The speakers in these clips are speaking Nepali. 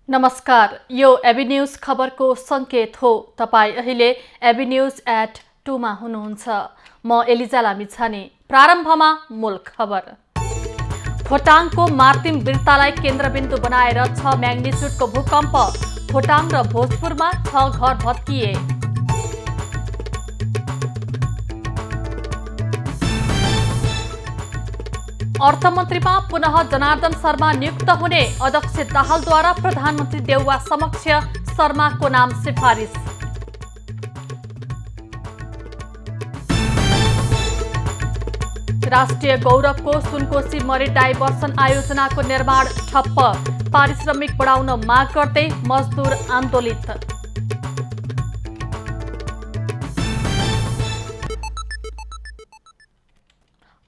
नमस्कार, यो एबी न्यूज खबरको संकेत हो। तपाई अहिले एबी न्यूज @ 2 मा हुनुहुन्छ। म एलिजा लामिछाने। प्रारम्भमा मूल खबर। खोटाङको मार्तिम बिर्तालाई केन्द्रबिन्दु बनाएर 6 म्याग्निट्युडको भूकम्प। खोटाङ र भोजपुरमा 6 घर भत्किए। अर्थमन्त्रीमा पुनः जनार्दन शर्मा नियुक्त हुने अध्यक्ष दाहालद्वारा प्रधानमन्त्री देउवा समक्ष शर्माको नाम सिफारिस। राष्ट्रिय गौरवको सुनकोशी मरिन डाइभर्सन आयोजनाको निर्माण ठप्प। पारिश्रमिक बढाउन माग गर्दै मजदुर आन्दोलित।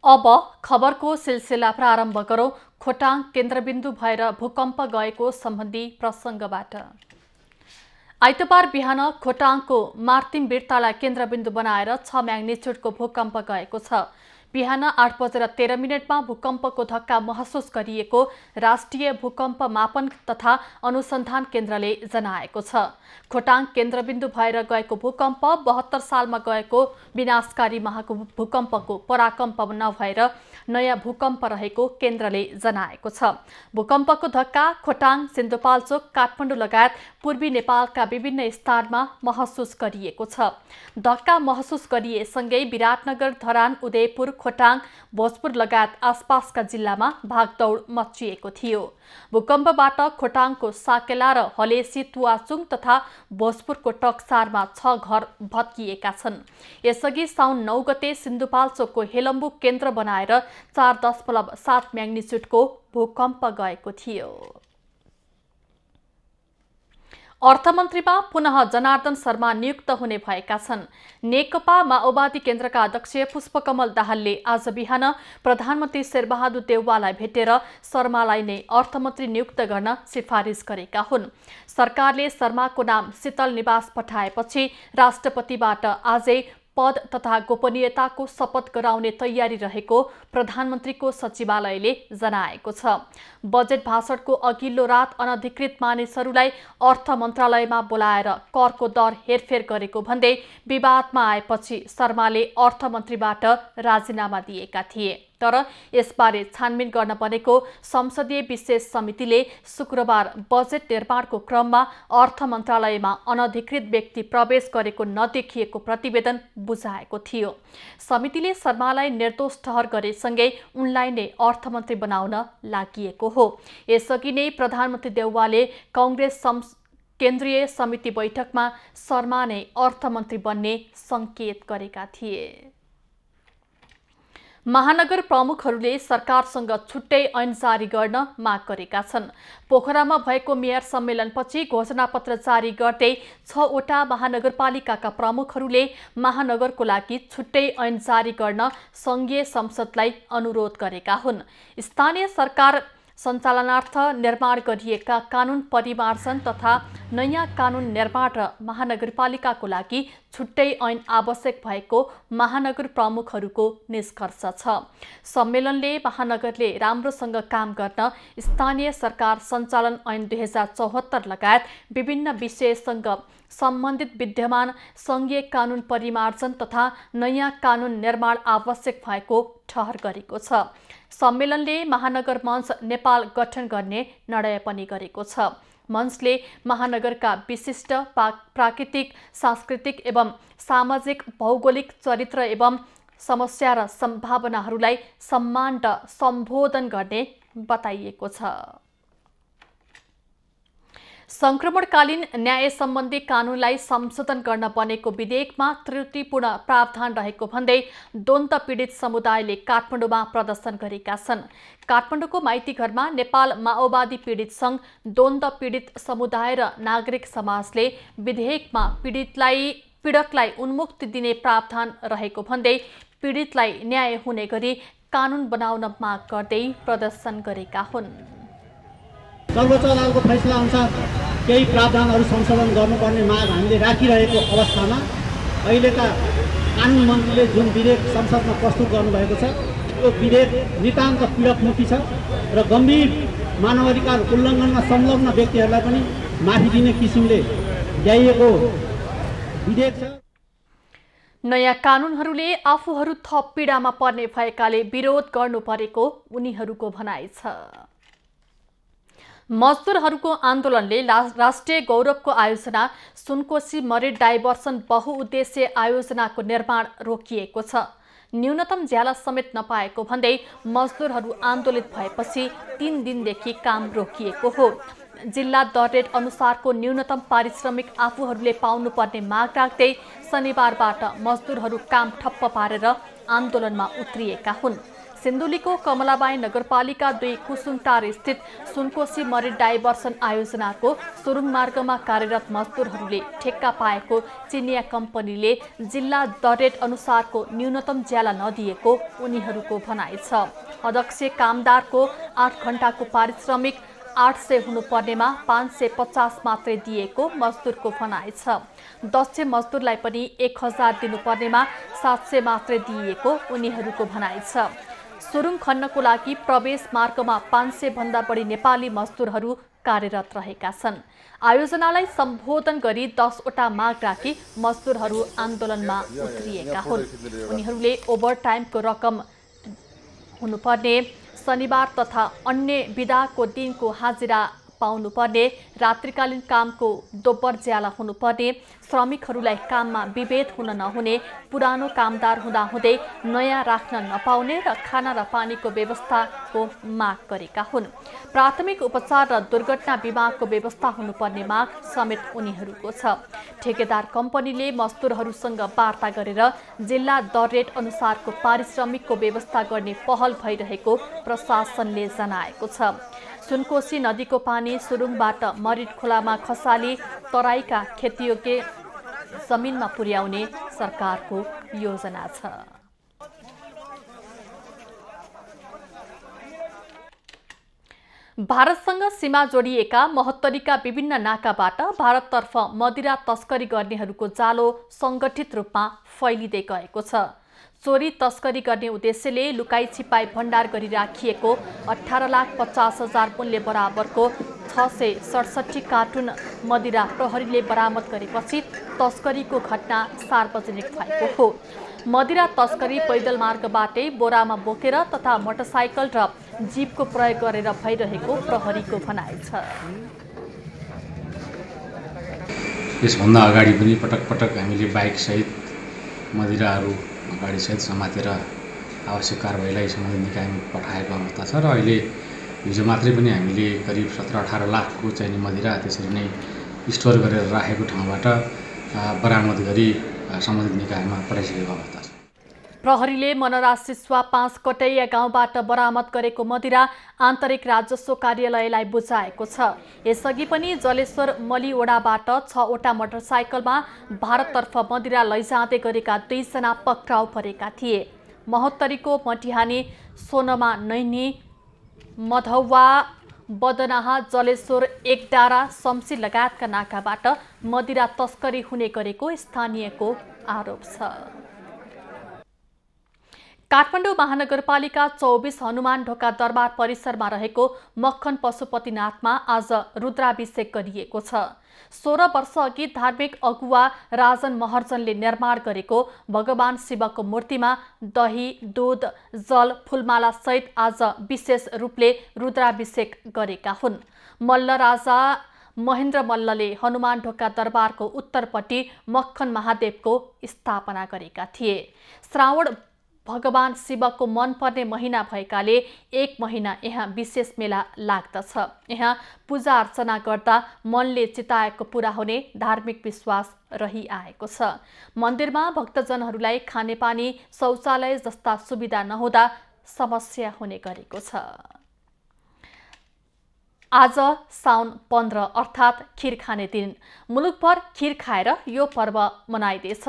अब खबरको सिलसिला प्रारम्भ गरौं। खोटाङ केन्द्रबिन्दु भएर भूकम्प गएको सम्बन्धी प्रसङ्गबाट। आइतबार बिहान खोटाङको मार्तिम बिर्तालाई केन्द्रबिन्दु बनाएर 6 म्याग्निट्युडको भूकम्प गएको छ। बिहान 8:13 मा भूकम्पको धक्का महसुस गरिएको राष्ट्रिय भूकम्प मापन तथा अनुसन्धान केन्द्रले जनाएको छ। खोटाङ केन्द्रबिन्दु भएर गएको भूकम्प 72 सालमा गएको विनाशकारी महाभूकम्पको पराकम्प नभएर नयाँ भूकम्प रहेको केन्द्रले जनाएको छ। भूकम्पको धक्का खोटाङ, सिन्धुपाल्चोक, काठमाडौँ लगायत पूर्वी नेपालका विभिन्न स्थानमा महसुस गरिएको छ। धक्का महसुस गरिएसँगै विराटनगर, धरान, उदयपुर, खोटाङ, भोजपुर लगायत आसपासका जिल्लामा भागदौड मचिएको थियो। भूकम्पबाट खोटाङको साकेला र हलेसी, तुवाचुङ तथा भोजपुरको टक्सारमा 6 घर भत्किएका छन्। यसअघि साउन 9 गते सिन्धुपाल्चोकको हेलम्बु केन्द्र बनाएर 4.7 म्याग्निट्युडको भूकम्प गएको थियो। अर्थमन्त्रीमा पुनः जनार्दन शर्मा नियुक्त हुने भएका छन्। नेकपा माओवादी केन्द्रका अध्यक्ष पुष्पकमल दाहालले आज बिहान प्रधानमन्त्री शेरबहादुर देउवालाई भेटेर शर्मालाई नै अर्थमन्त्री नियुक्त गर्न सिफारिस गरेका हुन्। सरकारले शर्माको नाम शीतल निवास पठाएपछि राष्ट्रपतिबाट आजै पद तथा गोपनीयताको शपथ गराउने तयारी रहेको प्रधानमन्त्रीको सचिवालयले जनाएको छ। बजेट भाषणको अघिल्लो रात अनधिकृत मानिसहरूलाई अर्थ मन्त्रालयमा बोलाएर करको दर हेरफेर गरेको भन्दै विवादमा आएपछि शर्माले अर्थमन्त्रीबाट राजीनामा दिएका थिए। तर यसबारे छानबिन गर्न बनेको संसदीय विशेष समितिले शुक्रबार बजेट निर्माणको क्रममा अर्थ मन्त्रालयमा अनधिकृत व्यक्ति प्रवेश गरेको नदेखिएको प्रतिवेदन बुझाएको थियो। समितिले शर्मालाई निर्दोष ठहर गरेसँगै उनलाई नै अर्थमन्त्री बनाउन लागिएको हो। यसअघि नै प्रधानमन्त्री देउवाले कांग्रेस केन्द्रीय समिति बैठकमा शर्मा नै अर्थमन्त्री बन्ने संकेत गरेका थिए। महानगर प्रमुखहरूले सरकारसँग छुट्टै ऐन जारी गर्न माग गरेका छन्। पोखरामा भएको मेयर सम्मेलनपछि घोषणापत्र जारी गर्दै 6 वटा महानगरपालिकाका प्रमुखहरूले महानगरको लागि छुट्टै ऐन जारी गर्न संघीय संसदलाई अनुरोध गरेका हुन्। स्थानीय सरकार सञ्चालनार्थ निर्माण गरिएका कानुन परिमार्जन तथा नयाँ कानुन निर्माण र महानगरपालिकाको लागि छुट्टै ऐन आवश्यक भएको महानगर प्रमुखहरूको निष्कर्ष छ। सम्मेलनले महानगरले राम्रोसँग काम गर्न स्थानीय सरकार सञ्चालन ऐन 2074 लगायत विभिन्न विषयसँग सम्बन्धित विद्यमान संघीय कानुन परिमार्जन तथा नयाँ कानुन निर्माण आवश्यक भएको ठहर गरेको छ। सम्मेलनले महानगर मञ्च नेपाल गठन गर्ने निर्णय पनि गरेको छ। मञ्चले महानगरका विशिष्ट प्राकृतिक, सांस्कृतिक एवं सामाजिक, भौगोलिक चरित्र एवं समस्या र सम्भावनाहरूलाई सम्मान र सम्बोधन गर्ने बताइएको छ। संक्रमणकालीन न्याय सम्बन्धी कानूनलाई संशोधन गर्न बनेको विधेयकमा त्रुटिपूर्ण प्रावधान रहेको भन्दै द्वन्द्व पीडित समुदायले काठमाडौँमा प्रदर्शन गरेका छन्। काठमाडौँको माइतीघरमा नेपाल माओवादी पीडित संघ, द्वन्द्व पीडित समुदाय र नागरिक समाजले विधेयकमा पीडकलाई उन्मुक्ति दिने प्रावधान रहेको भन्दै पीडितलाई न्याय हुने गरी कानून बनाउन माग गर्दै प्रदर्शन गरेका हुन्। सर्वोच्च अदालतको फैसला अनुसार केही प्रावधानहरू संशोधन गर्नुपर्ने माग हामीले राखिरहेको अवस्थामा अहिलेका कानुन मन्त्रीले जुन विधेयक संसदमा प्रस्तुत गर्नुभएको छ त्यो विधेयक नितान्त पीडकमुखी छ र गम्भीर मानवाधिकार उल्लङ्घनमा संलग्न व्यक्तिहरूलाई पनि माफी दिने किसिमले ल्याइएको विधेयक छ। नयाँ कानुनहरूले आफूहरू थप पीडामा पर्ने भएकाले विरोध गर्नु परेको उनीहरूको भनाइ छ। मजदुरहरूको आन्दोलनले राष्ट्रिय गौरवको आयोजना सुनकोशी मरिन डाइभर्सन बहुउद्देश्य आयोजनाको निर्माण रोकिएको छ। न्यूनतम ज्याला समेत नपाएको भन्दै मजदुरहरू आन्दोलित भएपछि 3 दिनदेखि काम रोकिएको हो। जिल्ला दर रेट अनुसारको न्यूनतम पारिश्रमिक आफूहरूले पाउनुपर्ने माग राख्दै शनिबारबाट मजदुरहरू काम ठप्प पारेर आन्दोलनमा उत्रिएका हुन्। सिन्धुलीको कमलाबाई नगरपालिका 2 कुसुमटार स्थित सुनकोशी मरिन डाइभर्सन आयोजनाको सुरुङ मार्गमा कार्यरत मजदुरहरूले ठेक्का पाएको चिनिया कम्पनीले जिल्ला दर रेट अनुसारको न्यूनतम ज्याला नदिएको उनीहरूको भनाइ छ। अध्यक्ष कामदारको 8 घण्टाको पारिश्रमिक 800 हुनुपर्नेमा 550 मात्रै दिएको मजदुरको भनाइ छ। दक्ष मजदुरलाई पनि 1000 दिनुपर्नेमा 700 मात्रै दिएको उनीहरूको भनाइ छ। सुरुङ खन्नको लागि प्रवेश मार्गमा 500 भन्दा बढी नेपाली मजदुरहरू कार्यरत रहेका छन्। आयोजनालाई सम्बोधन गरी 10 वटा माग राखी मजदुरहरू आन्दोलनमा उत्रिएका हुन्। उनीहरूले ओभरटाइमको रकम हुनुपर्ने, शनिबार तथा अन्य बिदाको दिनको हाजिरा पाउनुपर्ने, रात्रिकालीन कामको दोब्बर ज्याला हुनुपर्ने, श्रमिकहरूलाई काममा विभेद हुन नहुने, पुरानो कामदार हुँदाहुँदै नयाँ राख्न नपाउने र खाना र पानीको व्यवस्थाको माग गरेका हुन्। प्राथमिक उपचार र दुर्घटना बिमाको व्यवस्था हुनुपर्ने माग समेत उनीहरूको छ। ठेकेदार कम्पनीले मजदुरहरूसँग वार्ता गरेर जिल्ला दर रेट अनुसारको पारिश्रमिकको व्यवस्था गर्ने पहल भइरहेको प्रशासनले जनाएको छ। सुनकोशी नदीको पानी सुरुङबाट मरिन खोलामा खसाली तराईका खेतीयोग्य जमिनमा पुर्याउने सरकारको योजना छ। भारतसँग सीमा जोडिएका महोत्तरीका विभिन्न नाकाबाट भारततर्फ मदिरा तस्करी गर्नेहरूको जालो सङ्गठित रूपमा फैलिँदै गएको छ। चोरी तस्करी गर्ने उद्देश्यले लुकाई छिपाई भण्डार गरी राखिएको 18,50,000 मूल्य बराबरको 667 कार्टुन मदिरा प्रहरीले बरामद गरेपछि तस्करीको घटना सार्वजनिक भएको हो। मदिरा तस्करी पैदल मार्गबाटै बोरामा बोकेर तथा मोटरसाइकल र जीपको प्रयोग गरेर भइरहेको प्रहरीको भनाइ छ। यसभन्दा अगाडि पनि पटक पटक हामीले बाइक सहित मदिराहरू गाडीसहित समातेर आवश्यक कारबाहीलाई सम्बन्धित निकायमा पठाएको अवस्था छ र अहिले हिजो मात्रै पनि हामीले करिब 17-18 लाखको चाहिने मदिरा त्यसरी नै स्टोर गरेर राखेको ठाउँबाट बरामद गरी सम्बन्धित निकायमा पठाइसकेको अवस्था छ। प्रहरीले मनरा सिस्वा 5 कटैया गाउँबाट बरामद गरेको मदिरा आन्तरिक राजस्व कार्यालयलाई बुझाएको छ। यसअघि पनि जलेश्वर मलिओडाबाट 6 वटा मोटरसाइकलमा भारततर्फ मदिरा लैजाँदै गरेका 2 जना पक्राउ परेका थिए। महोत्तरीको मटिहानी, सोनमा नैनी, मधौवा, बदनाहा, जलेश्वर, एकडारा, शम्सी लगायतका नाकाबाट मदिरा तस्करी हुने गरेको स्थानीयको आरोप छ। काठमाडौँ महानगरपालिका 24 हनुमान ढोका दरबार परिसरमा रहेको मक्खन पशुपतिनाथमा आज रुद्राभिषेक गरिएको छ। 16 वर्ष अघि धार्मिक अगुवा राजन महर्जनले निर्माण गरेको भगवान शिवको मूर्तिमा दही, दूध, जल, फूलमाला सहित आज विशेष रूपले रुद्राभिषेक गरेका हुन्। मल्ल राजा महेन्द्र मल्लले हनुमान ढोका दरबारको उत्तरपट्टि मक्खन महादेवको स्थापना गरेका थिए। श्रावण भगवान शिवको मनपर्ने महिना भएकाले 1 महिना यहाँ विशेष मेला लाग्दछ। यहाँ पूजा अर्चना गर्दा मनले चिताएको पूरा हुने धार्मिक विश्वास रहिआएको छ। मन्दिरमा भक्तजनहरूलाई खानेपानी, शौचालय जस्ता सुविधा नहुँदा समस्या हुने गरेको छ। आज साउन 15 अर्थात् खीर खाने दिन। मुलुकभर खीर खाएर यो पर्व मनाइँदैछ।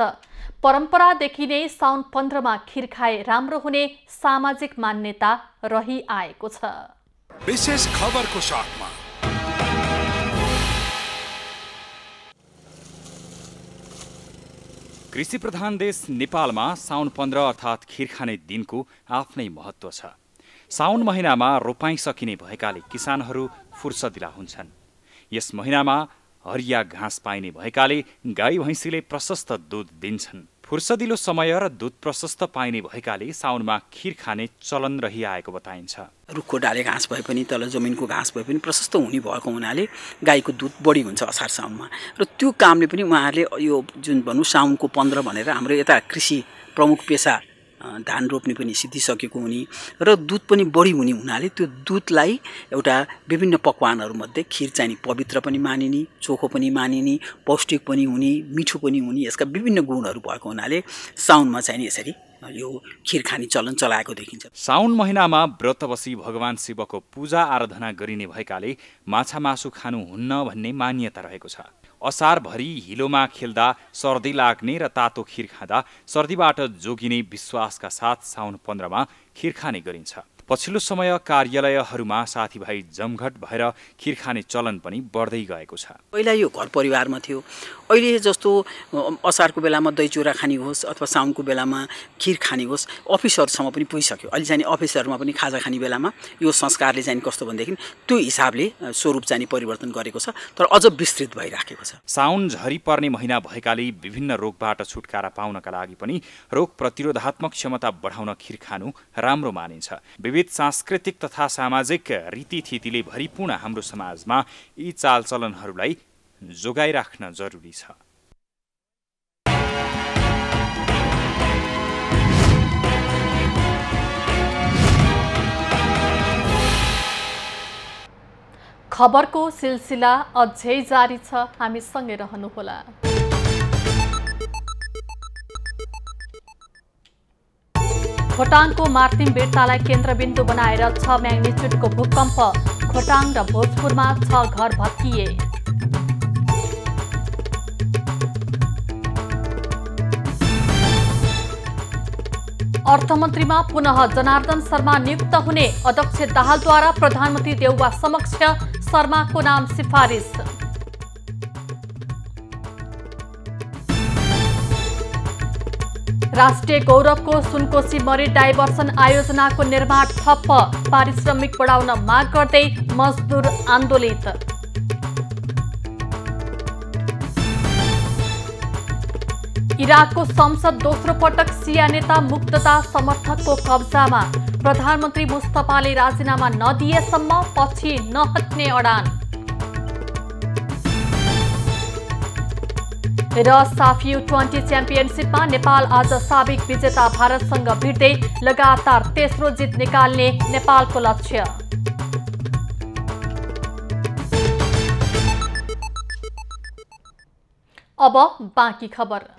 परम्परादेखि नै साउन 15 मा खीर खाए राम्रो हुने सामाजिक मान्यता रहिआएको छ। विशेष खबरको साथमा कृषि प्रधान देश नेपालमा साउन 15 अर्थात् खीर खाने दिनको आफ्नै महत्त्व छ। साउन महिनामा रोपाइँ सकिने भएकाले किसानहरू फुर्सदिला हुन्छन्। यस महिनामा हरिया घाँस पाइने भएकाले गाई भैँसीले प्रशस्त दूध दिन्छन्। फुर्सदिलो समय र दूध प्रशस्त पाइने भएकाले साउनमा खीर खाने चलन रहिआएको बताइन्छ। रुखको डाले घाँस भए पनि तल जमिनको घाँस भए पनि प्रशस्त हुने भएको हुनाले गाईको दूध बढी हुन्छ असार साउनमा। र त्यो कामले पनि उहाँहरूले यो जुन भनौँ साउनको 15 भनेर हाम्रो यता कृषि प्रमुख पेसा धान रोप्ने पनि सिद्धिसकेको हुने र दुध पनि बढी हुने हुनाले त्यो दुधलाई एउटा विभिन्न पकवानहरूमध्ये खीर चाहिँ पवित्र पनि मानिने, चोखो पनि मानिने, पौष्टिक पनि हुने, मिठो पनि हुने, यसका विभिन्न गुणहरू भएको हुनाले साउनमा चाहिँ यसरी यो खीर खाने चलन चलाएको देखिन्छ। साउन महिनामा व्रत बसी भगवान शिवको पूजा आराधना गरिने भएकाले माछा मासु खानु हुन्न भन्ने मान्यता रहेको छ। असारभरि हिलोमा खेल्दा सर्दी लाग्ने र तातो खीर खाँदा सर्दीबाट जोगिने विश्वासका साथ साउन 15 मा खीर खाने गरिन्छ। पछिल्लो समय कार्यालयहरूमा साथीभाइ जमघट भएर खीर खाने चलन पनि बढ्दै गएको छ। पहिला यो घर परिवारमा थियो, अहिले जस्तो असारको बेलामा दही चुरा खाने होस् अथवा साउनको बेलामा खीर खाने होस् अफिसहरूसम्म पनि पुगिसक्यो। अहिले चाहिँ अफिसहरूमा पनि खाजा खाने बेलामा यो संस्कारले चाहिँ कस्तो भनेदेखि त्यो हिसाबले स्वरूप चाहिँ परिवर्तन गरेको छ, तर अझ विस्तृत भइराखेको छ। साउन झरी पर्ने महिना भएकाले विभिन्न रोगबाट छुटकारा पाउनका लागि पनि रोग प्रतिरोधात्मक क्षमता बढाउन खीर खानु राम्रो मानिन्छ। विविध सांस्कृतिक तथा सामाजिक रीतिथितिले भरिपूर्ण हाम्रो समाजमा यी चालचलनहरूलाई जोगाइराख्न जरुरी छ। खबरको सिलसिला अझै जारी छ, हामी सँगै रहनुहोला। खोटाङको मार्तिम बेर्तालाई केन्द्रबिन्दु बनाएर 6 म्याग्निट्युडको भूकम्प, खोटाङ र भोजपुरमा 6 घर भत्किए। अर्थमन्त्रीमा पुनः जनार्दन शर्मा नियुक्त हुने अध्यक्ष दाहालद्वारा प्रधानमन्त्री देउवा समक्ष शर्माको नाम सिफारिस। राष्ट्रिय गौरवको सुनकोशी मरी डाइभर्सन आयोजनाको निर्माण ठप्प, पारिश्रमिक बढाउन माग गर्दै मजदुर आन्दोलित। इराकको संसद दोस्रो पटक सिया नेता मुक्तता समर्थकको कब्जामा, प्रधानमन्त्री मुस्तफाले राजीनामा नदिएसम्म पछि नहट्ने अडान। र साफ U20 च्याम्पियनसिपमा नेपाल आज साबिक विजेता भारतसँग भिड्दै लगातार तेस्रो जित निकाल्ने नेपालको लक्ष्य। अब बाँकी खबर।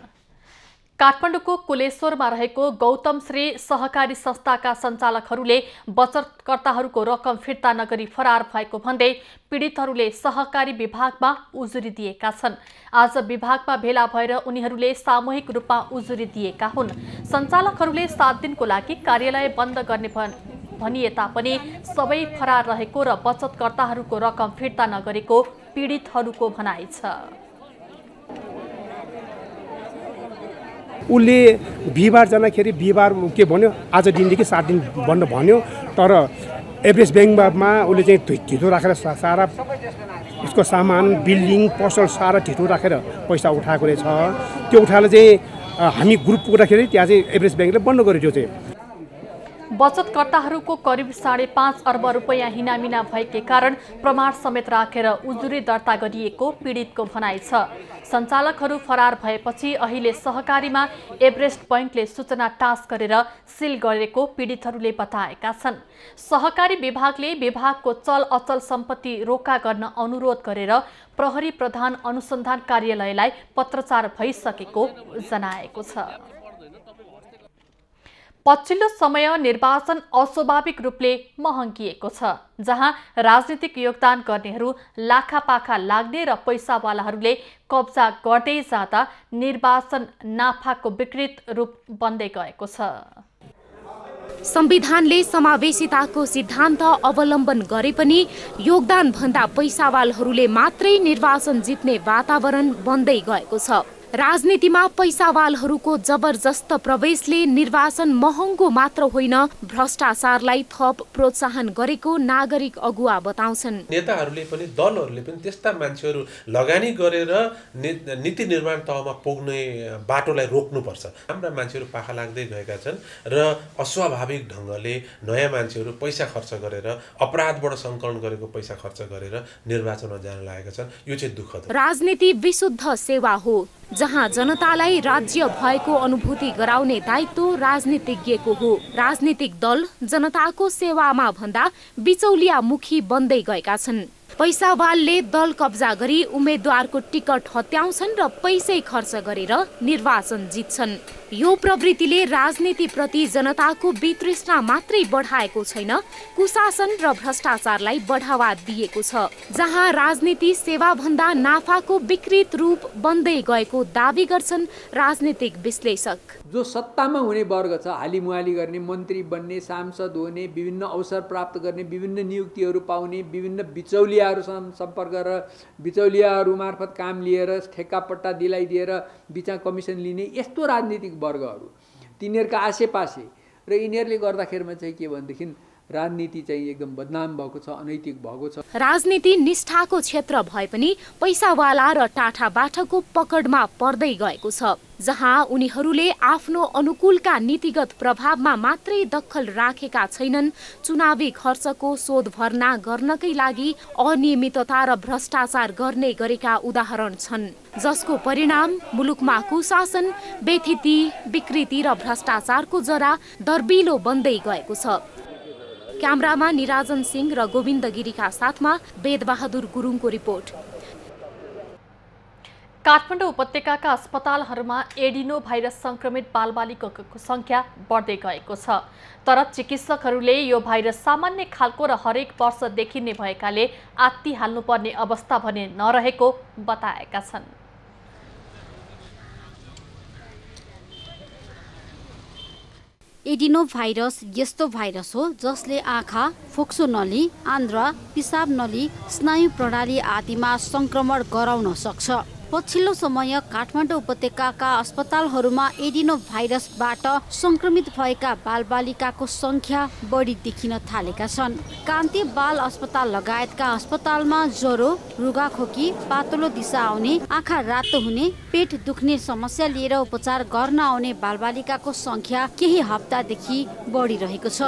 काठमाडौँको कुलेश्वरमा रहेको गौतम श्री सहकारी संस्थाका सञ्चालकहरूले बचतकर्ताहरूको रकम फिर्ता नगरी फरार भएको भन्दै पीडितहरूले सहकारी विभागमा उजुरी दिएका छन्। आज विभागमा भेला भएर उनीहरूले सामूहिक रूपमा उजुरी दिएका हुन्। सञ्चालकहरूले 7 दिनको लागि कार्यालय बन्द गर्ने भनिए तापनि सबै फरार रहेको र बचतकर्ताहरूको रकम फिर्ता नगरेको पीडितहरूको भनाइ छ। उसले बिहिबार जाँदाखेरि बिहिबार के भन्यो, आज दिनदेखि 7 दिन बन्द भन्यो, तर एभरेस्ट ब्याङ्कमा उसले चाहिँ ढितो राखेर सारा उसको सामान बिल्डिङ पसल सारा ढितो राखेर पैसा उठाएको रहेछ। त्यो उठाएर चाहिँ हामी ग्रुप पुग्दाखेरि त्यहाँ चाहिँ एभरेस्ट ब्याङ्कले बन्द गर्यो। त्यो चाहिँ बचतकर्ताहरूको करिब 5.5 अर्ब रुपैयाँ हिनामिना भएकै कारण प्रमाण समेत राखेर उजुरी दर्ता गरिएको पीडितको भनाइ छ। सञ्चालकहरू फरार भएपछि अहिले सहकारीमा एभरेस्ट बैंकले सूचना टाँस गरेर सिल गरेको पीडितहरूले बताएका छन्। सहकारी विभागले विभागको चल अचल सम्पत्ति रोका गर्न अनुरोध गरेर प्रहरी प्रधान अनुसन्धान कार्यालयलाई पत्रचार भइसकेको जनाएको छ। पछिल्लो समय निर्वाचन अस्वाभाविक रूपले महँगिएको छ, जहाँ राजनीतिक योगदान गर्नेहरू लाखापाखा लाग्ने र पैसावालाहरूले कब्जा गर्दै जाँदा निर्वाचन नाफाको विकृत रूप बन्दै गएको छ। संविधानले समावेशिताको सिद्धान्त अवलम्बन गरे पनि योगदान भन्दा पैसावालहरूले मात्रै निर्वाचन जित्ने वातावरण बन्दै गएको छ। राजनीतिमा पैसावालहरूको जबरजस्त प्रवेशले निर्वाचन महँगो मात्र होइन भ्रष्टाचारलाई थप प्रोत्साहन गरेको नागरिक अगुवा बताउँछन्। नेताहरूले पनि दलहरूले पनि त्यस्ता मान्छेहरू लगानी गरेर नीति निर्माण तहमा पुग्ने बाटोलाई रोक्नुपर्छ। हाम्रा मान्छेहरू पाखा लाग्दै गएका छन् र अस्वाभाविक ढङ्गले नयाँ मान्छेहरू पैसा खर्च गरेर अपराधबाट सङ्कलन गरेको पैसा खर्च गरेर निर्वाचनमा जान लागेका छन्। यो चाहिँ दुःखद। राजनीति विशुद्ध सेवा हो जहाँ जनतालाई राज्य भएको अनुभूति गराउने दायित्व राजनीतिज्ञको हो। राजनीतिक दल जनताको सेवामा भन्दा बिचौलिया मुखी बन्दै गएका छन्। पैसावालले दल कब्जा गरी उम्मेद्वारको टिकट हत्याउँछन् र पैसै खर्च गरेर निर्वाचन जित्छन्। यो प्रवृत्तिले राजनीतिप्रति जनताको वितृष्णा मात्रै बढाएको छैन, कुशासन र भ्रष्टाचारलाई बढावा दिएको छ। जहाँ राजनीति सेवाभन्दा नाफाको विकृत रूप बन्दै गएको दावी गर्छन् राजनीतिक विश्लेषक। जो सत्तामा हुने वर्ग छ, हालिमुहाली गर्ने, मन्त्री बन्ने, सांसद हुने, विभिन्न अवसर प्राप्त गर्ने, विभिन्न नियुक्तिहरू पाउने, विभिन्न बिचौलियाहरूसँग सम्पर्क गरेर बिचौलियाहरू मार्फत काम लिएर ठेक्कापट्टा दिलाइदिएर बिचा कमिसन लिने यस्तो राजनीतिक वर्गहरू तिनीहरूका आसेपासे र यिनीहरूले गर्दाखेरिमा चाहिँ के भनेदेखि राजनीति चाहिँ एकदम बदनाम भएको छ, अनैतिक भएको छ। राजनीति निष्ठाको क्षेत्र भए पनि पैसावाला र टाठाबाठाको पकडमा पर्दै गएको छ, जहाँ उनीहरूले आफ्नो अनुकूलका नीतिगत प्रभावमा मात्रै दखल राखेका छैनन्, चुनावी खर्चको शोध भर्ना गर्नकै लागि अनियमितता र भ्रष्टाचार गर्ने गरेका उदाहरण छन्, जसको परिणाम मुलुकमा कुशासन, बेथिति, विकृति र भ्रष्टाचारको जरा दर्बिलो बन्दै गएको छ। क्यामेरामा निराजन सिंह र गोविन्द गिरीका साथमा वेदबहादुर गुरुङको रिपोर्ट। काठमाडौँ उपत्यकाका अस्पतालहरूमा एडिनो भाइरस संक्रमित बालबालिकाको संख्या बढ्दै गएको छ, तर चिकित्सकहरूले यो भाइरस सामान्य खालको र हरेक वर्ष देखिने भएकाले आत्ती हाल्नुपर्ने अवस्था भने नरहेको बताएका छन्। एडिनो भाइरस यस्तो भाइरस हो जसले आँखा, फोक्सो नली, आन्द्रा, पिसाब नली, स्नायु प्रणाली आदिमा संक्रमण गराउन सक्छ। पछिल्लो समय काठमाडौँ उपत्यकाका अस्पतालहरूमा एडिनो भाइरसबाट संक्रमित भएका बालबालिकाको संख्या बढी देखिन थालेका छन्। कान्ति बाल अस्पताल लगायतका अस्पतालमा ज्वरो, रुगाखोकी, पातलो दिशा आउने, आँखा रातो हुने, पेट दुख्ने समस्या लिएर उपचार गर्न आउने बालबालिकाको संख्या केही हप्तादेखि बढिरहेको छ।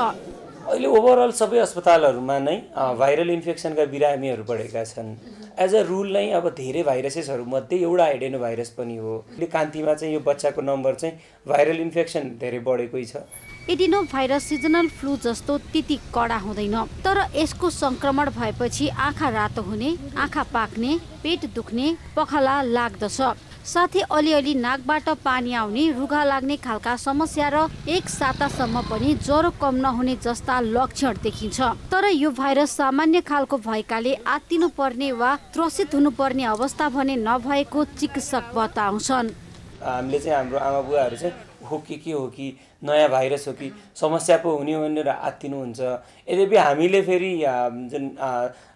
अहिले ओभरअल सबै अस्पतालहरूमा नै भाइरल इन्फेक्सनका बिरामीहरू बढेका छन्। एज अ रुल नै अब धेरै भाइरसेसहरूमध्ये एउटा एडेनो भाइरस पनि हो। कान्तिमा चाहिँ यो बच्चाको नम्बर चाहिँ भाइरल इन्फेक्सन धेरै बढेकै छ। एडिनो भाइरस सिजनल फ्लू जस्तो त्यति कडा हुँदैन, तर यसको संक्रमण भएपछि आँखा रातो हुने, आँखा पाक्ने, पेट दुख्ने, पखाला लाग्दछ, साथै अलिअलि नाकबाट पानी आउने, रुघा लाग्ने खालका समस्या र एक सातासम्म पनि ज्वरो कम नहुने जस्ता लक्षण देखिन्छ। तर यो भाइरस सामान्य खालको भएकाले आत्तिनु पर्ने वा त्रसित हुनुपर्ने अवस्था भने नभएको चिकित्सक बताउँछन्। हामीले चाहिँ हाम्रो आमा बुवाहरू चाहिँ हो कि हो कि नयाँ भाइरस हो कि समस्या पो हुने भनेर आत्तिनुहुन्छ। यद्यपि हामीले फेरि जुन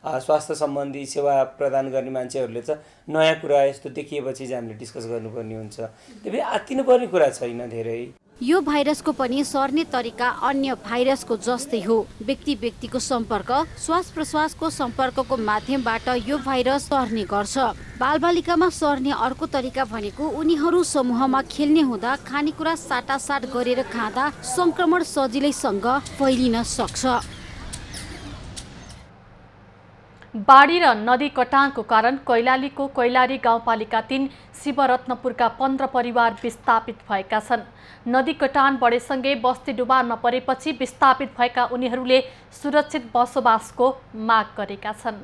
स्वास्थ्य सम्बन्धी सेवा प्रदान गर्ने मान्छेहरूले चाहिँ नयाँ कुरा यस्तो देखिएपछि चाहिँ हामीले डिस्कस गर्नुपर्ने हुन्छ। त्यही आत्तिनुपर्ने कुरा छैन धेरै। यो भाइरसको पनि सर्ने तरिका अन्य भाइरसको जस्तै हो। व्यक्ति व्यक्तिको सम्पर्क, श्वास प्रश्वासको सम्पर्कको माध्यमबाट यो भाइरस सर्ने गर्छ। बालबालिकामा सर्ने अर्को तरिका भनेको उनीहरू समूहमा खेल्ने हुँदा खानेकुरा साटासाट गरेर खाँदा संक्रमण सजिलैसँग फैलिन सक्छ। बाढी र नदी कटानको कारण कैलालीको कैलाली गाउँपालिका 3 शिवरत्नपुरका 15 परिवार विस्थापित भएका छन्। नदी कटान बढेसँगै बस्ती डुबानमा परेपछि विस्थापित भएका उनीहरूले सुरक्षित बसोबासको माग गरेका छन्।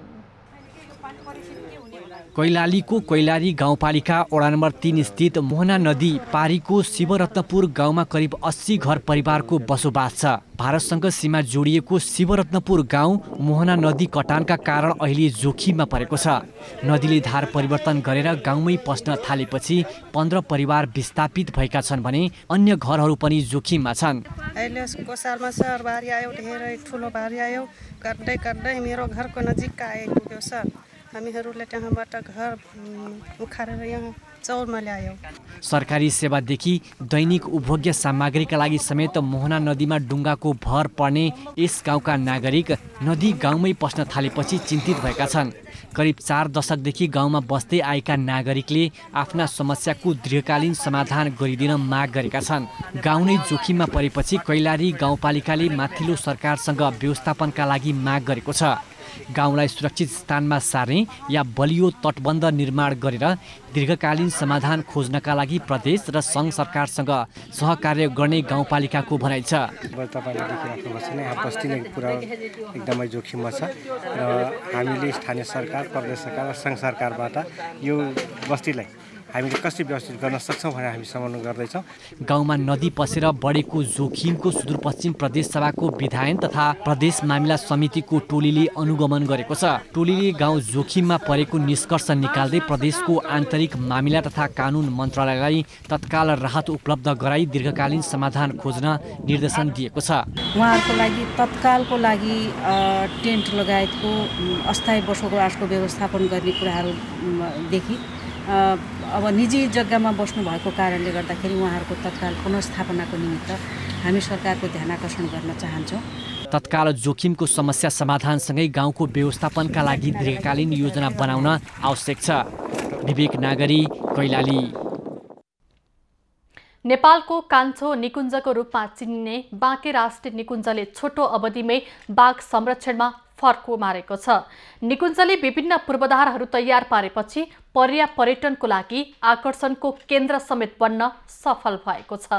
कैलालीको कैलाली गाउँपालिका वडा नम्बर 3 स्थित मोहना नदी पारीको शिवरत्नपुर गाउँमा करिब 80 घर परिवारको बसोबास छ। भारतसँग सीमा जोडिएको शिवरत्नपुर गाउँ मोहना नदी कटानका कारण अहिले जोखिममा परेको छ। नदीले धार परिवर्तन गरेर गाउँमै पस्न थालेपछि 15 परिवार विस्थापित भएका छन् भने अन्य घरहरू पनि जोखिममा छन्। अहिलेको सालमा सर बाढी आयो, धेरै ठुलो बाढी आयो, गर्दै मेरो घरको नजिक आइपुग्यो सर। हामीहरूले त्यहाँबाट घर उखारेर यहाँ चौरमा ल्यायो। सरकारी सेवादेखि दैनिक उपभोग्य सामग्रीका लागि समेत मोहना नदीमा डुङ्गाको भर पर्ने यस गाउँका नागरिक नदी गाउँमै पस्न थालेपछि चिन्तित भएका छन्। करिब 4 दशकदेखि गाउँमा बस्दै आएका नागरिकले आफ्ना समस्याको दीर्घकालीन समाधान गरिदिन माग गरेका छन्। गाउँ नै जोखिममा परेपछि कैलाली गाउँपालिकाले माथिल्लो सरकारसँग व्यवस्थापनका लागि माग गरेको छ। गाउँलाई सुरक्षित स्थानमा सार्ने या बलियो तटबन्ध निर्माण गरेर दीर्घकालीन समाधान खोज्नका लागि प्रदेश र सङ्घ सरकारसँग सहकार्य गर्ने गाउँपालिकाको भनाइ छ। तपाईँले देखिराख्नुभएको छ यहाँ बस्तीले पुरा एकदमै जोखिममा छ र हामीले स्थानीय सरकार, प्रदेश सरकार र सङ्घ सरकारबाट यो बस्तीलाई हामीले कसरी व्यवस्थित गर्न सक्छौँ भनेर हामी समन्वय गर्दैछौँ। गाउँमा नदी पसेर बढेको जोखिमको सुदूरपश्चिम प्रदेश सभाको विधायन तथा प्रदेश मामिला समितिको टोलीले अनुगमन गरेको छ। टोलीले गाउँ जोखिममा परेको निष्कर्ष निकाल्दै प्रदेशको आन्तरिक मामिला तथा कानुन मन्त्रालयलाई तत्काल राहत उपलब्ध गराई दीर्घकालीन समाधान खोज्न निर्देशन दिएको छ। उहाँहरूको लागि तत्कालको लागि टेन्ट लगायतको अस्थायी बसोबासको व्यवस्थापन गर्ने कुराहरूदेखि अब निजी जग्गामा बस्नु भएको कारणले गर्दाखेरि उहाँहरूको तत्काल पुनर्स्थापनाको निमित्त हामी सरकारको ध्यान आकर्षण गर्न चाहन्छौँ। तत्काल जोखिमको समस्या समाधानसँगै गाउँको व्यवस्थापनका लागि दीर्घकालीन योजना बनाउन आवश्यक छ। विवेक नागरी, कैलाली। नेपालको कान्छो निकुञ्जको रूपमा चिनिने बाँके राष्ट्रिय निकुञ्जले छोटो अवधिमै बाघ संरक्षणमा फर्को मारेको छ। निकुञ्जले विभिन्न पूर्वाधारहरू तयार पारेपछि पर्यटनको लागि आकर्षणको केन्द्र समेत बन्न सफल भएको छ।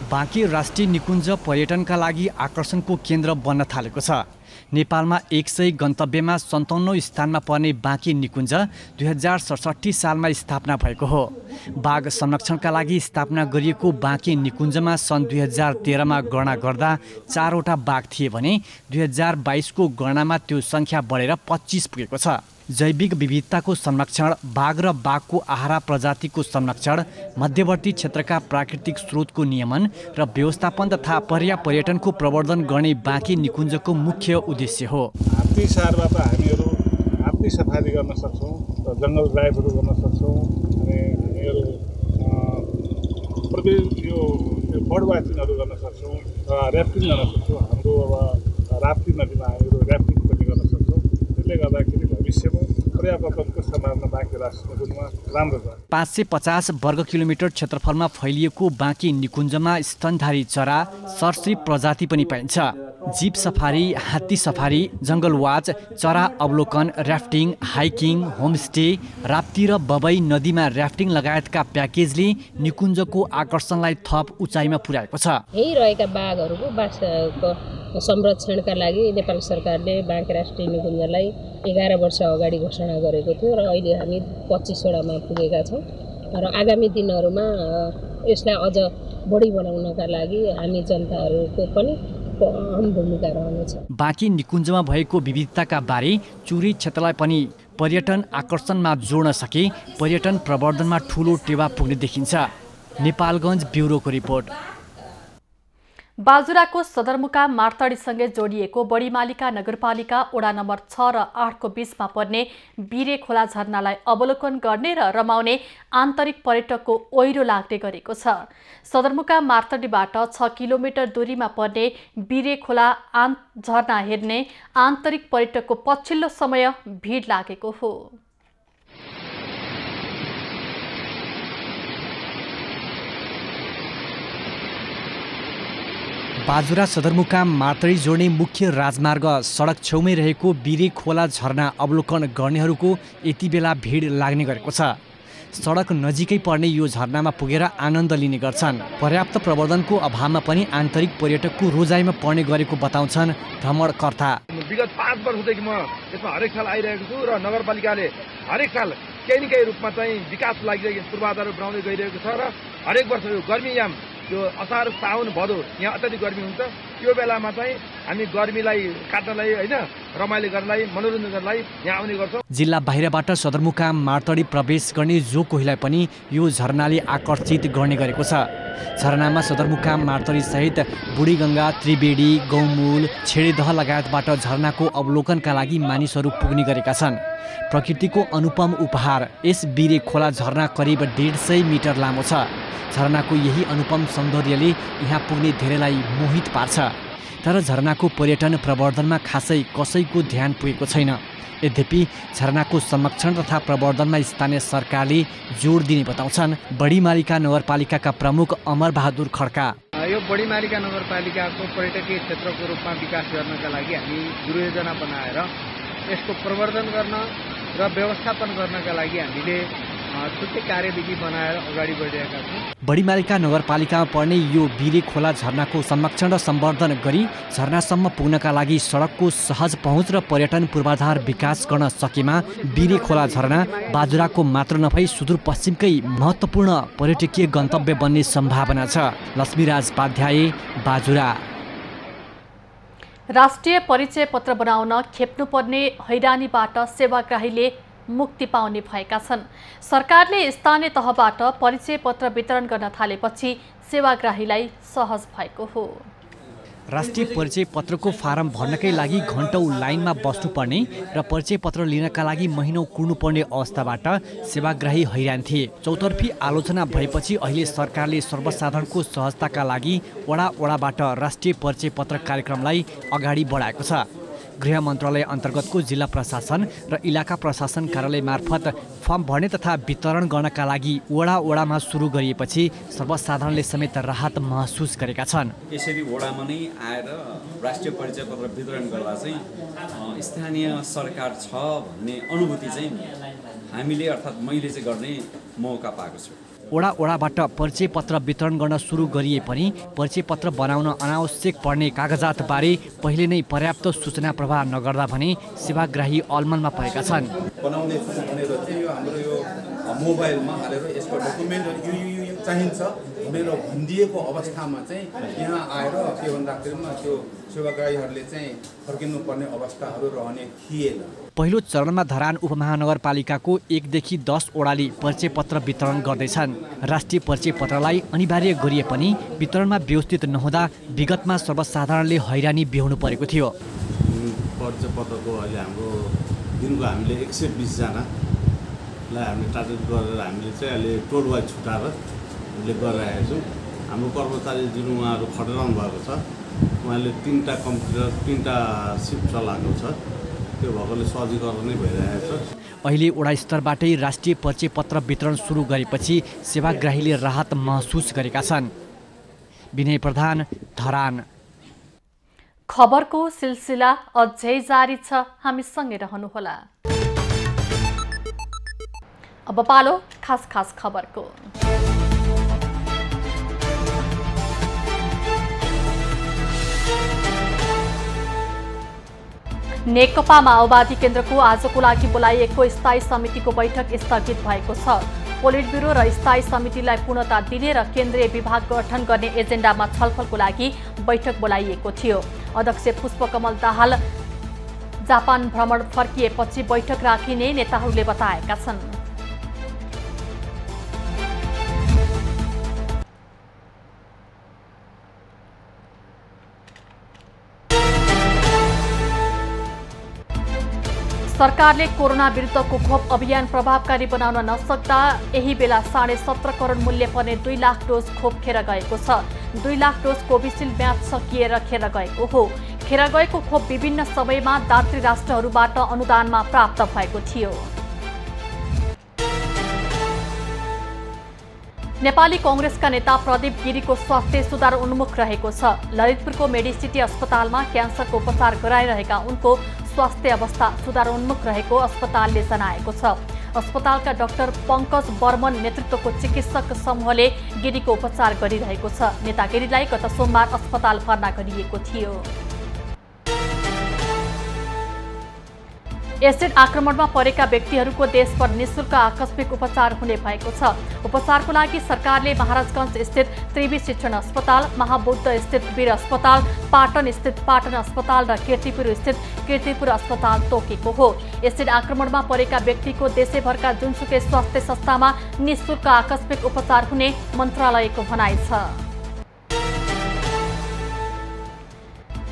बाँके राष्ट्रिय निकुञ्ज पर्यटनका लागि आकर्षणको केन्द्र बन्न थालेको छ। नेपालमा 100 गन्तव्यमा 57 स्थानमा पर्ने बाँके निकुञ्ज 2067 सालमा स्थापना भएको हो। बाघ संरक्षणका लागि स्थापना गरिएको बाँके निकुञ्जमा सन् 2013 मा गणना गर्दा 4 वटा बाघ थिए भने 2022 को गणनामा त्यो सङ्ख्या बढेर 25 पुगेको छ। जैविक विविधताको संरक्षण, बाघ र बाघको आहारा प्रजातिको संरक्षण, मध्यवर्ती क्षेत्रका प्राकृतिक स्रोतको नियमन र व्यवस्थापन तथा पर्यटनको प्रवर्धन गर्ने बाँके निकुञ्जको मुख्य उद्देश्य हो। हात्ती सारबाट हामीहरू हात्ती सफारी गर्न सक्छौँ, जङ्गल ड्राइभहरू गर्न सक्छौँ, अनि हामीहरू यो बर्ड वाचिङहरू गर्न सक्छौँ, ऱ्याफ्टिङ गर्न सक्छौँ। हाम्रो अब राप्ती नदीमा हामीहरू ऱ्याफ्टिङ पनि गर्न सक्छौँ। त्यसले गर्दाखेरि भविष्यमा पर्यावरणको सम्भावना बाँके राष्ट्रिय निकुञ्जमा राम्रो छ। 550 वर्ग किलोमिटर क्षेत्रफलमा फैलिएको बाँके निकुञ्जमा स्तनधारी चरा, सरीसृप प्रजाति पनि पाइन्छ। जीप सफारी, हात्ती सफारी, जङ्गल वाच, चरा अवलोकन, ऱ्याफ्टिङ, हाइकिङ, होमस्टे, राप्ती र बबई नदीमा ऱ्याफ्टिङ लगायतका प्याकेजले निकुञ्जको आकर्षणलाई थप उचाइमा पुर्याएको छ। यही रहेका बाघहरूको संरक्षणका लागि नेपाल सरकारले बाँके राष्ट्रिय निकुञ्जलाई 11 वर्ष अगाडि घोषणा गरेको थियो र अहिले हामी 25 वटामा पुगेका छौँ र आगामी दिनहरूमा यसलाई अझ बढी बनाउनका लागि हामी जनताहरूको पनि अहम भूमिका रहनेछ। बाँके निकुञ्जमा भएको विविधताका बारे चुरी क्षेत्रलाई पनि पर्यटन आकर्षणमा जोड्न सके पर्यटन प्रवर्धनमा ठूलो टेवा पुग्ने देखिन्छ। नेपालगञ्ज ब्युरोको रिपोर्ट। बाजुराको सदरमुकाम मार्तडीसँगै जोडिएको बडीमालिका नगरपालिका वडा नम्बर 6 र 8 को बीचमा पर्ने बिरे खोला झरनालाई अवलोकन गर्ने र रमाउने आन्तरिक पर्यटकको ओइरो लाग्ने गरेको छ। सदरमुकाम मार्तडीबाट 6 किलोमिटर दूरीमा पर्ने बिरे खोला झरना हेर्ने आन्तरिक पर्यटकको पछिल्लो समय भिड लागेको हो। बाजुरा सदरमुकाम मार्तडी जोड्ने मुख्य राजमार्ग सडक छेउमै रहेको बिरे खोला झरना अवलोकन गर्नेहरूको यति बेला भिड लाग्ने गरेको छ। सडक नजिकै पर्ने यो झरनामा पुगेर आनन्द लिने गर्छन्। पर्याप्त प्रवर्धनको अभावमा पनि आन्तरिक पर्यटकको रोजाइमा पर्ने गरेको बताउँछन् भ्रमणकर्ता। विगत 5 वर्षदेखि म यसमा हरेक साल आइरहेको छु र नगरपालिकाले हरेक साल केही न केही रूपमा चाहिँ विकास लागि पूर्वाधार बनाउँदै गइरहेको छ र हरेक वर्ष यो गर्मीयाम यो असार साउन भदौ यहाँ अत्याधिक गर्मी हुन्छ। यो बेलामा चाहिँ हामी गर्मीलाई काट्नलाई होइन रमाइलो गर्नलाई मनोरञ्जन गर्नलाई यहाँ आउने गर्छौँ। जिल्ला बाहिरबाट सदरमुकाम मार्तडी प्रवेश गर्ने जो कोहीलाई पनि यो झरनाले आकर्षित गर्ने गरेको छ। झरनामा सदरमुकाम मार्तडी सहित बुढीगङ्गा, त्रिवेणी, गौमूल, छेडेदह लगायतबाट झरनाको अवलोकनका लागि मानिसहरू पुग्ने गरेका छन्। प्रकृतिको अनुपम उपहार यस बिरे खोला झरना करिब 150 मिटर लामो छ। झरनाको यही अनुपम सौन्दर्यले यहाँ पुग्ने धेरैलाई मोहित पार्छ। तर झरनाको पर्यटन प्रवर्धनमा खासै कसैको ध्यान पुगेको छैन। यद्यपि झरनाको संरक्षण तथा प्रवर्धनमा स्थानीय सरकारले जोड दिने बताउँछन् बडीमालिका नगरपालिकाका प्रमुख अमर बहादुर खड्का। यो बडीमालिका नगरपालिकाको पर्यटकीय क्षेत्रको रूपमा विकास गर्नका लागि हामी गृहयोजना बनाएर यसको प्रवर्धन गर्न र व्यवस्थापन गर्नका लागि हामीले छुट्टै कार्यविधि बनाएर अगाडि बढिरहेका छौँ। बडीमालिका नगरपालिकामा पर्ने यो बिरे खोला झरनाको संरक्षण र सम्वर्धन गरी झरनासम्म पुग्नका लागि सडकको सहज पहुँच र पर्यटन पूर्वाधार विकास गर्न सकेमा बिरे खोला झरना बाजुराको मात्र नभई सुदूरपश्चिमकै महत्त्वपूर्ण पर्यटकीय गन्तव्य बन्ने सम्भावना छ। लक्ष्मीराज पाध्याय, बाजुरा। राष्ट्रिय परिचय पत्र बनाउन खेप्नुपर्ने हैरानीबाट सेवाग्राहीले मुक्ति पाउने भएका छन्। सरकारले स्थानीय तहबाट परिचय पत्र वितरण गर्न थालेपछि सेवाग्राहीलाई सहज भएको हो। राष्ट्रिय परिचय पत्रको फारम भर्नकै लागि घण्टौं लाइनमा बस्नुपर्ने र परिचय पत्र लिनका लागि महिनौं कुर्नुपर्ने अवस्थाबाट सेवाग्राही हैरान थिए। चौतर्फी आलोचना भएपछि अहिले सरकारले सर्वसाधारणको सहजताका लागि वडा-वडाबाट राष्ट्रिय परिचय पत्र कार्यक्रमलाई अगाडि बढाएको छ। गृह मन्त्रालय अन्तर्गतको जिल्ला प्रशासन र इलाका प्रशासन कार्यालय मार्फत फर्म भर्ने तथा वितरण गर्नका लागि वडा-वडामा सुरु गरिएपछि सर्वसाधारणले समेत राहत महसुस गरेका छन्। यसरी वडामा नै आएर राष्ट्रिय परिचय पत्र वितरण गर्दा चाहिँ स्थानीय सरकार छ भन्ने अनुभूति चाहिँ हामीले अर्थात् मैले चाहिँ गर्ने मौका पाएको छु। वडा-वडाबाट परिचय पत्र वितरण गर्न सुरु गरिए पनि परिचय पत्र बनाउन अनावश्यक पर्ने कागजातबारे पहिले नै पर्याप्त सूचना प्रवाह नगर्दा भने सेवाग्राही अलमनमा परेका छन्। बनाउने भनेर चाहिँ यो हाम्रो यो मोबाइलमा हालेर यसको डकुमेन्टहरू यो चाहिन्छ भनेर भनिदिएको अवस्थामा चाहिँ यहाँ आएर के भन्दाखेरिमा त्यो सेवाग्राहीहरूले चाहिँ फर्किनुपर्ने अवस्थाहरू रहने थिएन। पहिलो चरणमा धरान उपमहानगरपालिकाको 1 देखि 10 वडाले परिचय पत्र वितरण गर्दैछन्। राष्ट्रिय परिचय पत्रलाई अनिवार्य गरिए पनि वितरणमा व्यवस्थित नहुँदा विगतमा सर्वसाधारणले हैरानी बेहोर्नु परेको थियो। परिचय पत्रको अहिले हाम्रो दिनको हामीले 120 जनालाई हामीले टार्गेट गरेर हामीले चाहिँ अहिले टोल वाइज छुटाएर हामीले गरिरहेका छौँ। हाम्रो कर्मचारी जुन उहाँहरू खटिरहनु भएको छ उहाँले 3टा कम्प्युटर 3टा सिफ्ट चलाएको छ। त्यो भएकोले सजिलो नै भइरहेको छ। अहिले वडा स्तरबाटै राष्ट्रिय परिचय पत्र वितरण सुरु गरेपछि सेवाग्राहीले राहत महसुस गरेका छन्। विनय प्रधान, धरान। खबरको सिलसिला अझै जारी छ, हामीसँगै रहनुहोला। अब पालो खास खबरको। नेकपा माओवादी केन्द्रको आजको लागि बोलाइएको स्थायी समितिको बैठक स्थगित भएको छ। पोलिट ब्युरो र स्थायी समितिलाई पूर्णता दिने र केन्द्रीय विभाग गठन गर्ने एजेन्डामा छलफलको लागि बैठक बोलाइएको थियो। अध्यक्ष पुष्पकमल दाहाल जापान भ्रमण फर्किएपछि बैठक राखिने नेताहरूले बताएका छन्। सरकारले कोरोना विरुद्धको खोप अभियान प्रभावकारी बनाउन नसक्दा यही बेला 17.5 करोड मूल्य पर्ने 2 लाख डोज खोप खेर गएको छ। 2 लाख डोज कोभिसिल्ड म्याच सकिएर खेर गएको हो। खेर गएको खोप विभिन्न समयमा दात्री राष्ट्रहरूबाट अनुदानमा प्राप्त भएको थियो। नेपाली कांग्रेसका नेता प्रदीप गिरीको स्वास्थ्य सुधार उन्मुख रहेको छ। ललितपुरको मेडिसिटी अस्पतालमा क्यान्सरको उपचार गराइरहेका उनको स्वास्थ्य अवस्था सुधार उन्मुख रहेको अस्पतालले जनाएको छ। अस्पतालका डाक्टर पंकज बर्मन नेतृत्वको चिकित्सक समूहले गिरीको उपचार गरिरहेको छ। नेता गिरीलाई गत सोमबार अस्पताल भर्ना गरिएको थियो। एसिड आक्रमणमा परेका व्यक्तिहरूको देशभर निःशुल्क आकस्मिक उपचार हुने भएको छ। उपचारको लागि सरकारले महाराजगञ्ज स्थित त्रिवी शिक्षण अस्पताल, महाबौद्ध स्थित वीर अस्पताल, पाटन स्थित पाटन अस्पताल र कीर्तिपुर स्थित कीर्तिपुर अस्पताल तोकेको हो। एसिड आक्रमणमा परेका व्यक्तिको देशैभरका जुनसुकै स्वास्थ्य संस्थामा निःशुल्क आकस्मिक उपचार हुने मन्त्रालयको भनाइ छ।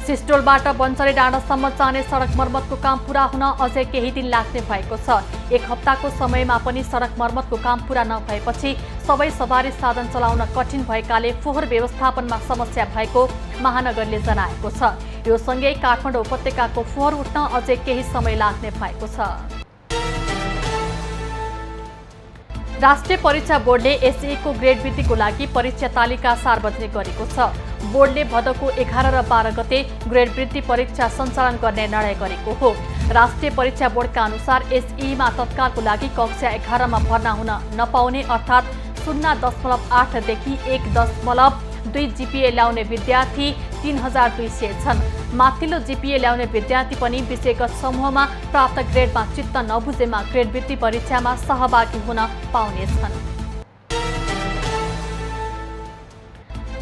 सिस्टोलबाट बन्चरे डाँडासम्म जाने सडक मर्मतको काम पूरा हुन अझै केही दिन लाग्ने भएको छ। 1 हप्ताको समयमा पनि सडक मर्मतको काम पूरा नभएपछि सबै सवारी साधन चलाउन कठिन भएकाले फोहोर व्यवस्थापनमा समस्या भएको महानगरले जनाएको छ। यो सँगै काठमाडौँ उपत्यकाको फोहोर उठ्न अझै केही समय लाग्ने भएको छ। राष्ट्रिय परीक्षा बोर्डले एसई को ग्रेड वृद्धिको लागि परीक्षा तालिका सार्वजनिक गरेको छ। बोर्डले भदौको 11 र 12 गते ग्रेड वृद्धि परीक्षा सञ्चालन गर्ने निर्णय गरेको हो। राष्ट्रिय परीक्षा बोर्डका अनुसार एसईमा तत्कालको लागि कक्षा 11 मा भर्ना हुन नपाउने अर्थात् 0.8 देखि 1.2 जीपीए ल्याउने विद्यार्थी 3200 छन्। माथिल्लो जीपीए ल्याउने विद्यार्थी पनि विषयगत समूहमा प्राप्त ग्रेडमा चित्त नबुझेमा ग्रेड वृद्धि परीक्षामा सहभागी हुन पाउनेछन्।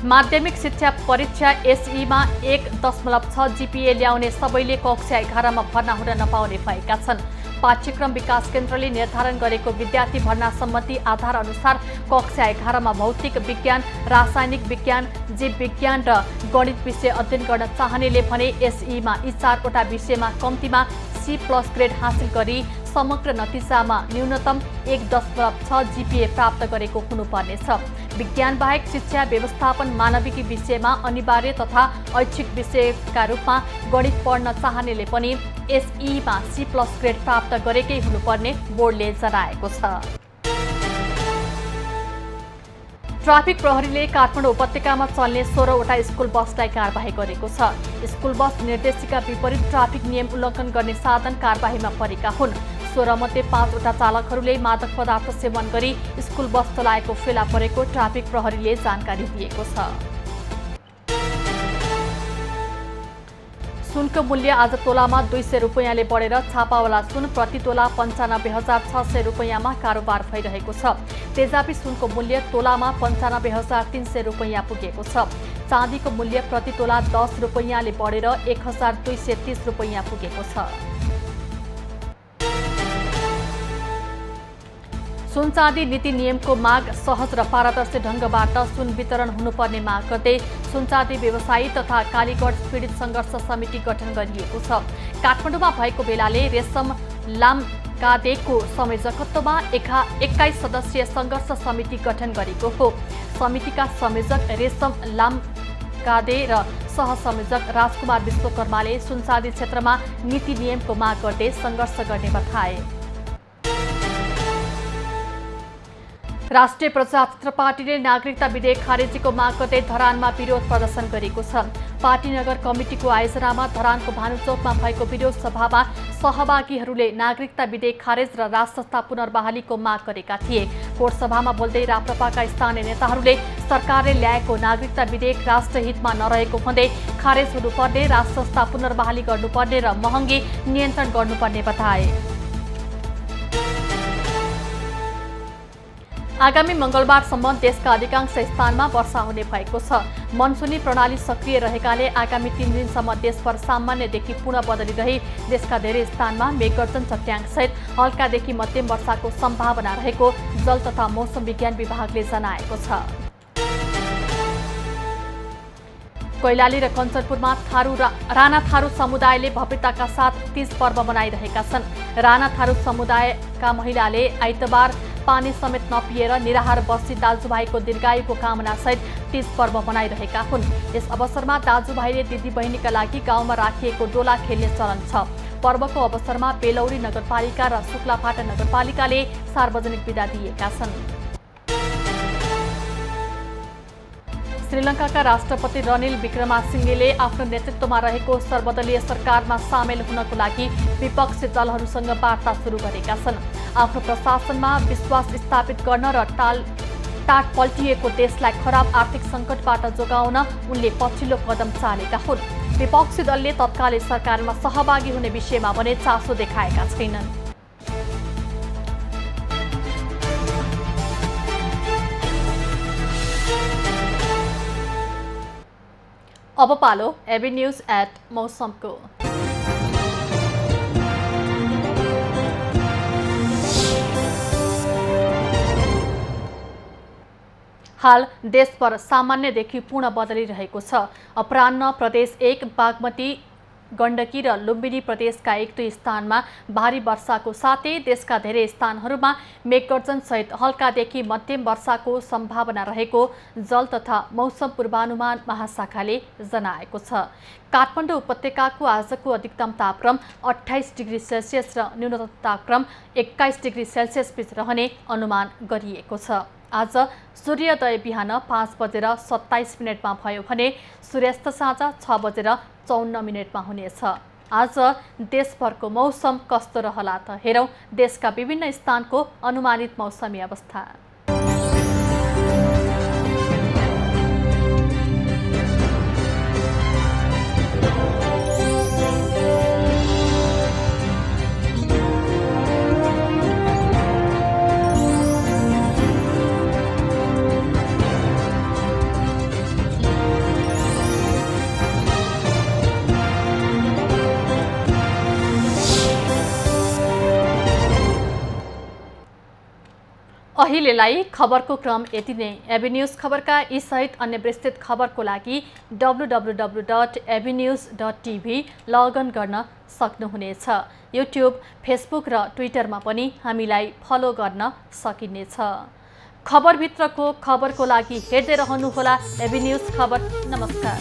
माध्यमिक शिक्षा परीक्षा एसईमा 1.6 जीपीए ल्याउने सबैले कक्षा 11 मा भर्ना हुन नपाउने भएका छन्। पाठ्यक्रम विकास केन्द्रले निर्धारण गरेको विद्यार्थी भर्ना सम्मति आधार अनुसार कक्षा 11 मा भौतिक विज्ञान, रासायनिक विज्ञान, जीव विज्ञान र गणित विषय अध्ययन गर्न चाहनेले भने एसईमा यी 4वटा विषयमा कम्तीमा C+ ग्रेड हासिल गरी समग्र नतिजामा न्यूनतम 1.6 जीपीए प्राप्त गरेको हुनुपर्नेछ। विज्ञान बाहेक शिक्षा व्यवस्थापन मानविकी विषयमा अनिवार्य तथा ऐच्छिक विषयका रूपमा गणित पढ्न चाहनेले पनि एसईमा C+ ग्रेड प्राप्त गरेकै हुनुपर्ने बोर्डले जनाएको छ। ट्राफिक प्रहरीले काठमाडौँ उपत्यकामा चल्ने 16वटा स्कुल बसलाई कारबाही गरेको छ। स्कुल बस निर्देशिका विपरीत ट्राफिक नियम उल्लङ्घन गर्ने साधन कारबाहीमा परेका हुन्। 16 मध्ये 5वटा चालकहरूले मादक पदार्थ सेवन गरी स्कुल बस चलाएको फेला परेको ट्राफिक प्रहरीले जानकारी दिएको छ। सुनको मूल्य आज तोलामा 200 रुपैयाँले बढेर छापावाला सुन प्रति तोला 95,600 रुपैयाँमा कारोबार भइरहेको छ। तेजाबी सुनको मूल्य तोलामा 95,300 रुपैयाँ पुगेको छ। चाँदीको मूल्य प्रति तोला 10 रुपैयाँले बढेर 1,230 रुपैयाँ पुगेको छ। सुन चाँदी नीति नियमको माग सहज र पारदर्शी ढङ्गबाट सुन वितरण हुनुपर्ने माग गर्दै सुन चाँदी व्यवसायी तथा कालीगढ पीडित सङ्घर्ष समिति गठन गरिएको छ। काठमाडौँमा भएको बेलाले रेशम लामगादेको संयोजकत्वमा 21 सदस्यीय सङ्घर्ष समिति गठन गरेको हो। समितिका संयोजक रेशम लामगादे र सहसंयोजक राजकुमार विश्वकर्माले सुन चाँदी क्षेत्रमा नीति नियमको माग गर्दै सङ्घर्ष गर्ने बताए। राष्ट्रिय प्रजातन्त्र पार्टीले नागरिकता विधेयक खारेजीको माग गर्दै धरानमा विरोध प्रदर्शन गरेको छ। पार्टी नगर कमिटीको आयोजनामा धरानको भानुचोकमा भएको विरोध सभामा सहभागीहरूले नागरिकता विधेयक खारेज र राजसंस्था पुनर्बहालीको माग गरेका थिए। कोर्ट सभामा बोल्दै राप्रपाका स्थानीय नेताहरूले सरकारले ल्याएको नागरिकता विधेयक राष्ट्रहितमा नरहेको भन्दै खारेज हुनुपर्ने, राजसंस्था पुनर्बहाली गर्नुपर्ने र महँगी नियन्त्रण गर्नुपर्ने बताए। आगामी मंगलबारसम्म देशका अधिकांश स्थानमा वर्षा हुने भएको छ। मनसुनी प्रणाली सक्रिय रहेकाले आगामी 3 दिनसम्म देशभर सामान्यदेखि पूर्ण बदली रही देशका धेरै स्थानमा मेघगर्जन चट्याङसहित हल्कादेखि मध्यम वर्षाको सम्भावना रहेको जल तथा मौसम विज्ञान विभागले जनाएको छ। कैलाली र कञ्चनपुरमा राणा थारू समुदायले भव्यताका साथ तीज पर्व मनाइरहेका छन्। राणा थारू समुदायका महिलाले आइतबार पानी समेत नपिएर निराहार बसी दाजुभाइको दीर्घायुको कामनासहित तीज पर्व मनाइरहेका हुन्। यस अवसरमा दाजुभाइले दिदीबहिनीका लागि गाउँमा राखिएको डोला खेल्ने चलन छ। पर्वको अवसरमा बेलौरी नगरपालिका र शुक्लाफाटा नगरपालिकाले सार्वजनिक बिदा दिएका छन्। श्रीलङ्काका राष्ट्रपति रनिल विक्रमासिंघेले आफ्नो नेतृत्वमा रहेको सर्वदलीय सरकारमा सामेल हुनको लागि विपक्षी दलहरूसँग वार्ता सुरु गरेका छन्। आफ्नो प्रशासनमा विश्वास स्थापित गर्न र टाट पल्टिएको देशलाई खराब आर्थिक सङ्कटबाट जोगाउन उनले पछिल्लो कदम चालेका हुन्। विपक्षी दलले तत्कालीन सरकारमा सहभागी हुने विषयमा भने चासो देखाएका छैनन्। अब पालो एबी न्यूज एट मौसमको। हाल देशभर सामान्यदेखि पूर्ण बदलिरहेको छ। अपराह्न प्रदेश 1 बागमती गण्डकी र लुम्बिनी प्रदेशका 1-2 स्थानमा भारी वर्षाको साथै देशका धेरै स्थानहरूमा मेघगर्जनसहित हल्कादेखि मध्यम वर्षाको सम्भावना रहेको जल तथा मौसम पूर्वानुमान महाशाखाले जनाएको छ। काठमाडौँ उपत्यकाको आजको अधिकतम तापक्रम 28 डिग्री सेल्सियस र न्यूनतम तापक्रम 21 डिग्री सेल्सियस बीच रहने अनुमान गरिएको छ। आज सूर्योदय बिहान 5:27 भयो भने सूर्यास्त साँझ 6:54 हुनेछ। आज देशभरको मौसम कस्तो रहला त हेरौं देशका विभिन्न स्थानको अनुमानित मौसमी अवस्था। अहिलेलाई खबरको क्रम यति नै। एबी न्यूज खबरका यी सहित अन्य विस्तृत खबरको लागि www.abnews.tv लगइन गर्न सक्नुहुनेछ। युट्युब, फेसबुक र ट्विटरमा पनि हामीलाई फलो गर्न सकिनेछ। खबरभित्रको खबरको लागि हेर्दै रहनुहोला एबी न्यूज खबर। नमस्कार।